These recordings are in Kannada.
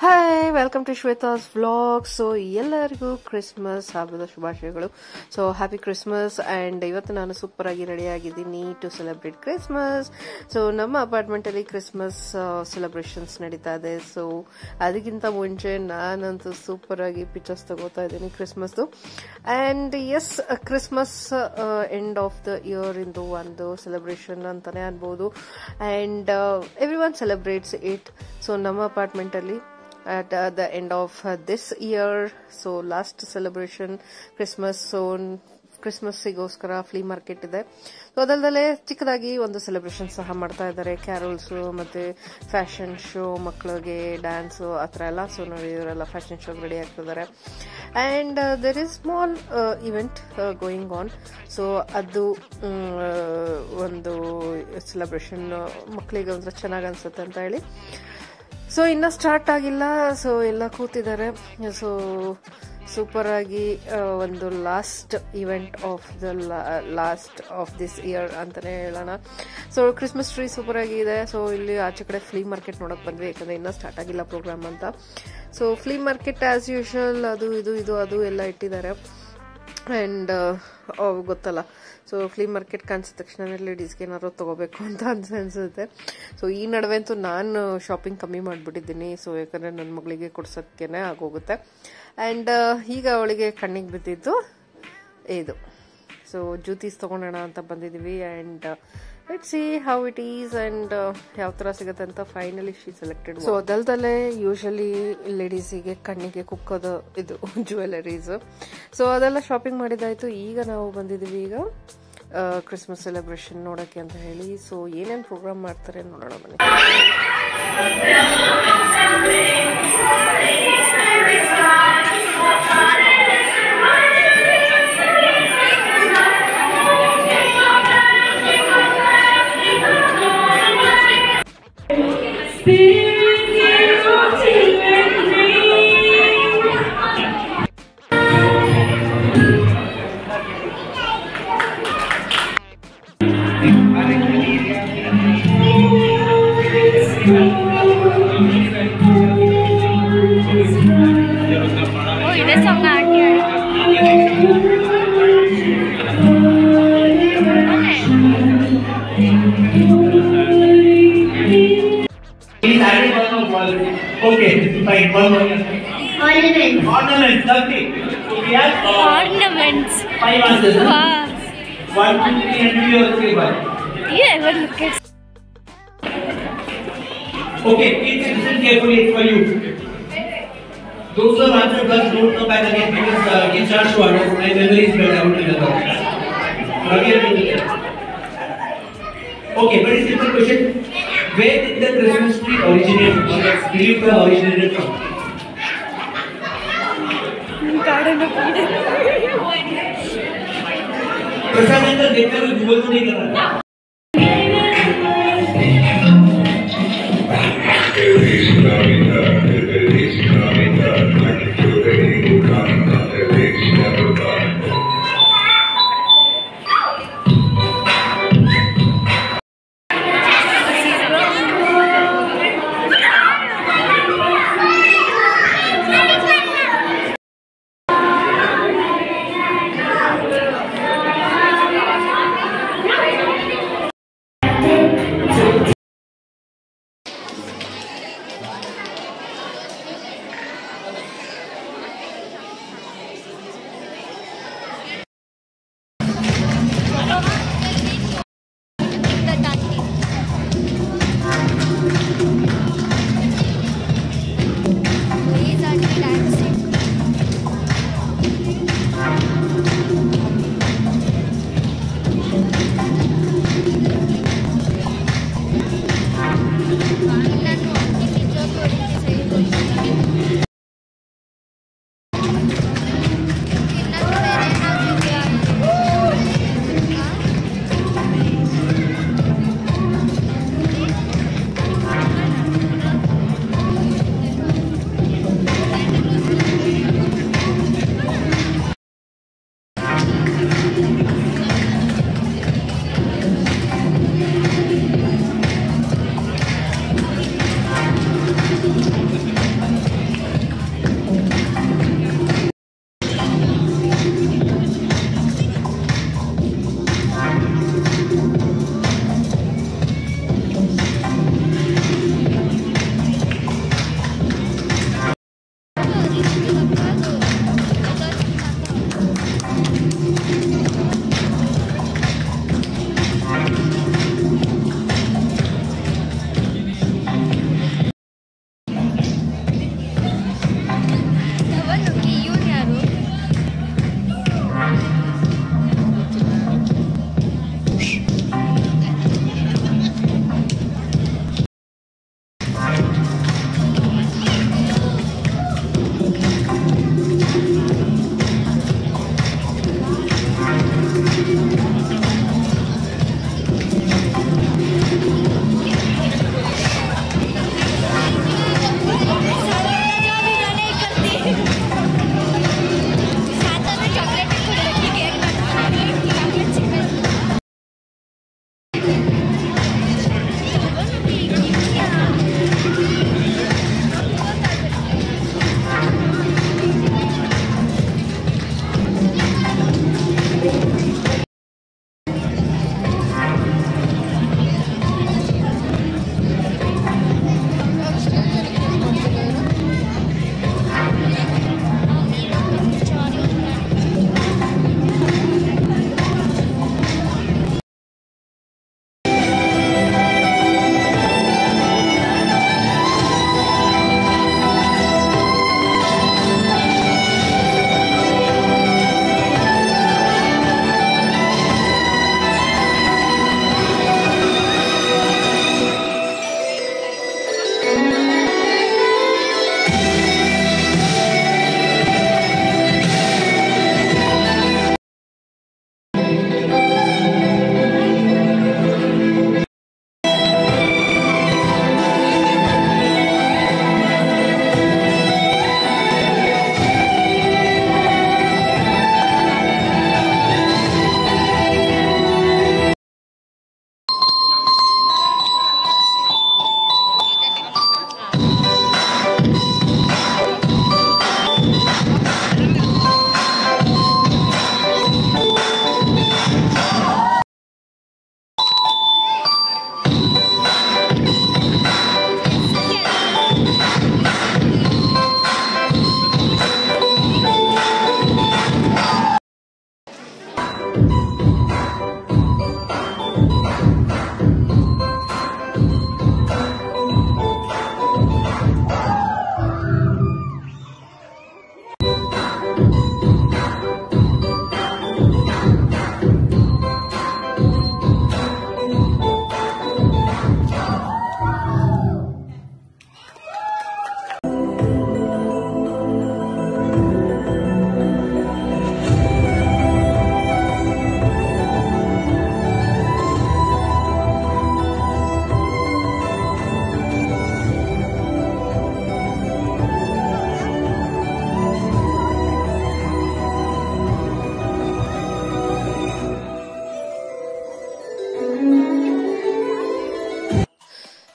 Hi, welcome to Shweta's vlog. So ಎಲ್ಲರಿಗೂ ಕ್ರಿಸ್ಮಸ್ ಹಬ್ಬದ ಶುಭಾಶಯಗಳು. So happy Christmas. ಆ್ಯಂಡ್ ಇವತ್ತು ನಾನು ಸೂಪರ್ ಆಗಿ ರೆಡಿ ಆಗಿದ್ದೀನಿ ಟು ಸೆಲೆಬ್ರೇಟ್ ಕ್ರಿಸ್ಮಸ್. ಸೊ ನಮ್ಮ ಅಪಾರ್ಟ್ಮೆಂಟ್ ಅಲ್ಲಿ ಕ್ರಿಸ್ಮಸ್ ಸೆಲೆಬ್ರೇಷನ್ಸ್ ನಡೀತಾ ಇದೆ. ಸೊ ಅದಕ್ಕಿಂತ ಮುಂಚೆ ನಾನಂತೂ ಸೂಪರ್ ಆಗಿ ಪಿಕ್ಚರ್ಸ್ ತಗೋತಾ ಇದ್ದೀನಿ ಕ್ರಿಸ್ಮಸ್ದು. And yes, Christmas end of the year ಇಂದು ಒಂದು ಸೆಲೆಬ್ರೇಷನ್ ಅಂತಾನೆ ಅನ್ಬೋದು. And everyone celebrates it. So ನಮ್ಮ ಅಪಾರ್ಟ್ಮೆಂಟ್ ಅಲ್ಲಿ at the end of this year, so last celebration Christmas, so ಕ್ರಿಸ್ಮಸ್ಸಿಗೋಸ್ಕರ ಫ್ಲೀ ಮಾರ್ಕೆಟ್ ಇದೆ. ಸೊ ಅದಲ್ಲದೆ ಚಿಕ್ಕದಾಗಿ ಒಂದು ಸೆಲೆಬ್ರೇಷನ್ ಸಹ ಮಾಡ್ತಾ ಇದ್ದಾರೆ, ಕ್ಯಾರೋಲ್ಸ್ ಮತ್ತೆ ಫ್ಯಾಷನ್ ಶೋ, ಮಕ್ಕಳಿಗೆ ಡ್ಯಾನ್ಸ್ ಆ ಥರ ಎಲ್ಲ. ಸೊ ನೋಡಿ ಇವರೆಲ್ಲ ಫ್ಯಾಷನ್ ಶೋಗೆ ರೆಡಿ ಆಗ್ತಿದ್ದಾರೆ. And there is small event going on. So ಅದು ಒಂದು ಸೆಲೆಬ್ರೇಷನ್ ಮಕ್ಕಳಿಗೆ ಒಂಥರ ಚೆನ್ನಾಗಿ ಅನ್ಸುತ್ತೆ ಅಂತ ಹೇಳಿ. ಸೊ ಇನ್ನ ಸ್ಟಾರ್ಟ್ ಆಗಿಲ್ಲ. ಸೊ ಎಲ್ಲ ಕೂತಿದ್ದಾರೆ. ಸೊ ಸೂಪರ್ ಆಗಿ ಒಂದು last event of the last of this year ಅಂತಾನೆ ಹೇಳೋಣ. ಸೊ ಕ್ರಿಸ್ಮಸ್ ಟ್ರೀ ಸೂಪರ್ ಆಗಿ ಇದೆ. ಸೊ ಇಲ್ಲಿ ಆಚೆ ಕಡೆ ಫ್ಲೀ ಮಾರ್ಕೆಟ್ ನೋಡಕ್ ಬಂದ್ವಿ, ಯಾಕಂದ್ರೆ ಇನ್ನೂ ಸ್ಟಾರ್ಟ್ ಆಗಿಲ್ಲ ಪ್ರೋಗ್ರಾಮ್ ಅಂತ. So flee market as usual ಅದು ಇದು ಎಲ್ಲ ಇಟ್ಟಿದ್ದಾರೆ. ಆ್ಯಂಡ್ ಗೊತ್ತಲ್ಲ, ಸೊ ಫ್ಲೀ ಮಾರ್ಕೆಟ್ ಕಾಣಿಸಿದ ತಕ್ಷಣ ಲೇಡೀಸ್ಗೆ ಏನಾದ್ರು ತಗೋಬೇಕು ಅಂತ ಅನ್ಸುತ್ತೆ. ಸೊ ಈ ನಡುವೆ ಅಂತೂ ನಾನು ಶಾಪಿಂಗ್ ಕಮ್ಮಿ ಮಾಡಿಬಿಟ್ಟಿದ್ದೀನಿ. ಸೊ ಯಾಕಂದರೆ ನನ್ನ ಮಗಳಿಗೆ ಕೊಡ್ಸೋಕ್ಕೇನೆ ಆಗೋಗುತ್ತೆ. ಆ್ಯಂಡ್ ಈಗ ಅವಳಿಗೆ ಕಣ್ಣಿಗೆ ಬಿದ್ದಿದ್ದು ಇದು. ಸೊ ಜ್ಯೂತೀಸ್ ತೊಗೊಳೋಣ ಅಂತ ಬಂದಿದ್ದೀವಿ. And let's see how it is and ಯಾವ ಥರ ಸಿಗುತ್ತೆ ಅಂತ ಫೈನಲಿ ಶಿ ಸೆಲೆಕ್ಟೆಡ್. ಸೊ ಅದಲ್ದಲ್ಲೇ ಯೂಶಲಿ ಲೇಡೀಸಿಗೆ ಕಣ್ಣಿಗೆ ಕುಕ್ಕೋದು ಇದು ಜ್ಯುವೆಲರೀಸ್. ಸೊ ಅದೆಲ್ಲ ಶಾಪಿಂಗ್ ಮಾಡಿದ್ದಾಯ್ತು. ಈಗ ನಾವು ಬಂದಿದ್ದೀವಿ ಈಗ ಕ್ರಿಸ್ಮಸ್ ಸೆಲೆಬ್ರೇಷನ್ ನೋಡೋಕ್ಕೆ ಅಂತ ಹೇಳಿ. ಸೊ ಏನೇನು ಪ್ರೋಗ್ರಾಮ್ ಮಾಡ್ತಾರೆ ನೋಡೋಣ ಬನ್ನಿ. Okay, fine. Ornaments. Lovely. We have ornaments. 5 answers. Wow. 1, 2, 3, and 3 or 3 1. You ever look at? Okay, please listen carefully. It's for you. Those who have answered first don't come back again because it starts to others. My memory is better. I won't remember. Okay, very simple question. Where did the Christmas tree originate from? Or that's believed to have originated from? प्रसाद देखते हुए गूगल तो नहीं कर रहा.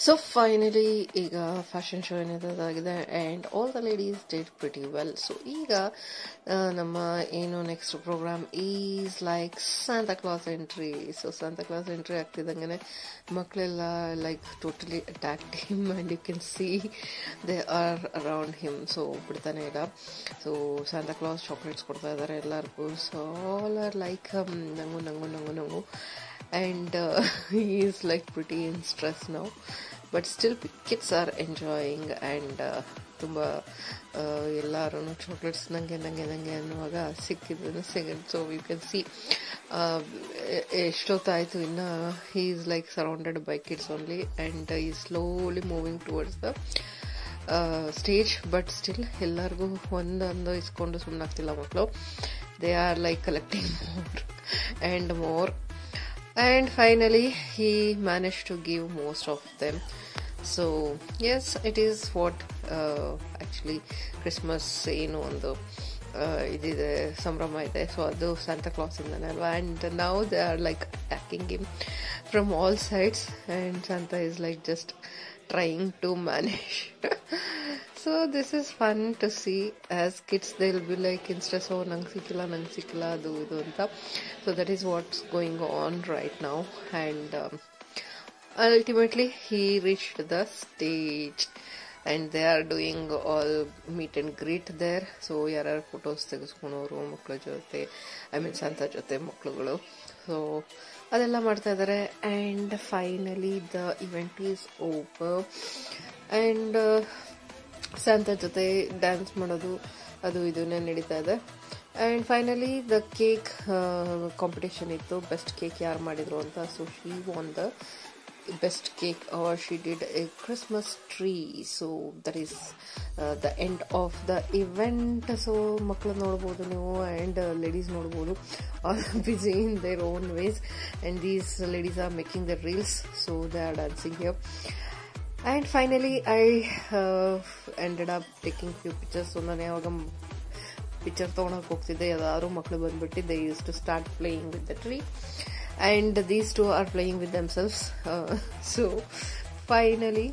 ಸೊ ಫೈನಲಿ ಈಗ ಫ್ಯಾಷನ್ ಶೋ ಏನಿದಾಗಿದೆ and all the ladies did pretty well. So ಈಗ ನಮ್ಮ ಏನು next programme is like Santa Claus entry. So Santa Claus entry ಆಗ್ತಿದ್ದಂಗೆ ಮಕ್ಕಳೆಲ್ಲ like totally attacked him and you can see they are around him. So ಬಿಡ್ತಾನೆ ಇಲ್ಲ. ಸೊ ಸಾಂತಾ ಕ್ಲಾಸ್ ಚಾಕ್ಲೇಟ್ಸ್ ಕೊಡ್ತಾ ಇದ್ದಾರೆ ಎಲ್ಲರಿಗೂ. ಸೊ ಆಲ್ ಆರ್ ಲೈಕ್ ನಂಗು and he is like pretty in stress now, but still kids are enjoying and ತುಂಬಾ ಎಲ್ಲರೂ ಚಾಕ್ಲೇಟ್ಸ್ ನಂಗೆ ಅನ್ನುವಾಗ ಸಿಕ್ಕಿದ್ದು ಸಿಗನ್. ಸೊ ಯು ಕ್ಯಾನ್ ಸಿ ಎಷ್ಟೊತ್ತಾಯಿತು ಇನ್ನು he is like surrounded by kids only and he is slowly moving towards the stage, but still ಎಲ್ಲರಿಗೂ ಒಂದೊಂದು ಇಸ್ಕೊಂಡು ಸುಮ್ಮನಾಗ್ತಿಲ್ಲ ಮಕ್ಕಳು. they are like collecting more and more. And finally he managed to give most of them. So yes, it is what actually Christmas ಏನು ಒಂದು ಇದಿದೆ, ಸಂಭ್ರಮ ಇದೆ. ಸೊ ಅದು ಸಾಂತಾ ಕ್ಲಾಸ್ ಇಂದಾನೆ ಅಲ್ವಾ. and now they are like attacking him from all sides and Santa is like just trying to manage. So this is fun to see. As kids they'll be like in stress, oh nang sikila adu idu anta. So that is what's going on right now. And ultimately he reached the stage and they are doing all meet and greet there. So yarar photos tegesikonoru makkಳ ಜೊತೆ, I mean Santa ಜೊತೆ ಮಕ್ಕಳುಗಳು. ಸೊ ಅದೆಲ್ಲ ಮಾಡ್ತಾ ಇದ್ದಾರೆ. and finally the event is over and ಸ್ಯಾಂತಾ ಜೊತೆ ಡ್ಯಾನ್ಸ್ ಮಾಡೋದು ಅದು ಇದನ್ನೇ ನಡೀತಾ ಇದೆ. And finally the cake competition ಇತ್ತು, ಬೆಸ್ಟ್ ಕೇಕ್ ಯಾರು ಮಾಡಿದ್ರು ಅಂತ. So she won the best cake or she did a Christmas tree. So that is the end of the event. So ಮಕ್ಕಳು ನೋಡ್ಬೋದು ನೀವು and ladies ನೋಡ್ಬೋದು, all busy in their own ways and these ladies are making the reels, so they are dancing here. And finally I ended up taking few pictures. So ನಾನು ಯಾವಾಗ ಪಿಕ್ಚರ್ ತೊಗೊಳಕ್ಕೆ ಹೋಗ್ತಿದ್ದೆ ಯಾರು ಮಕ್ಕಳು ಬಂದ್ಬಿಟ್ಟು they used to start playing with the tree and these two are playing with themselves. So finally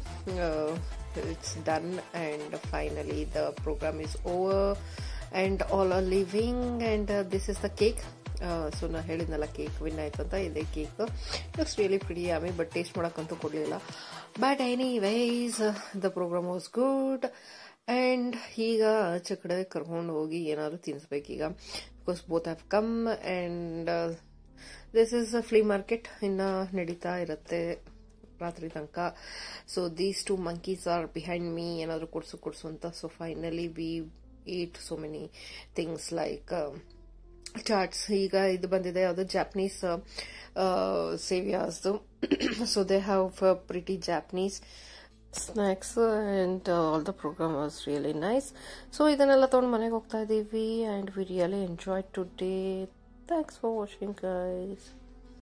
it's done and finally the program is over and all are leaving and this is the cake. So ನಾ ಹೇಳಿದ್ನಲ್ಲ ಕೇಕ್ ವಿನ್ ಆಯ್ತು ಅಂತ. ಇದೇ cake it's really pretty yummy, but taste ಮಾಡೋಕ್ಕಂತೂ ಕೊಡಲಿಲ್ಲ. But anyways the programme was good. And ಈಗ ಆಚೆ ಕಡೆ ಕರ್ಕೊಂಡು ಹೋಗಿ ಏನಾದರೂ ತಿನ್ನಿಸ್ಬೇಕೀಗ, because both have come and this is a flea market ಇನ್ನು ನಡೀತಾ ಇರುತ್ತೆ ರಾತ್ರಿ ತನಕ. So these two monkeys are behind me, ಏನಾದರೂ ಕೊಡ್ಸು ಅಂತ. So finally we eat so many things like chaats. ಈಗ ಇದು ಬಂದಿದೆ ಯಾವುದು ಜಾಪನೀಸ್ ಸೇವಿಯಾಸ್ದು. So they have pretty Japanese snacks and all the program was really nice. So ಇದನ್ನೆಲ್ಲ ತೊಗೊಂಡು ಮನೆಗೆ ಹೋಗ್ತಾ ಇದ್ದೀವಿ and we really enjoyed today. Thanks for watching guys.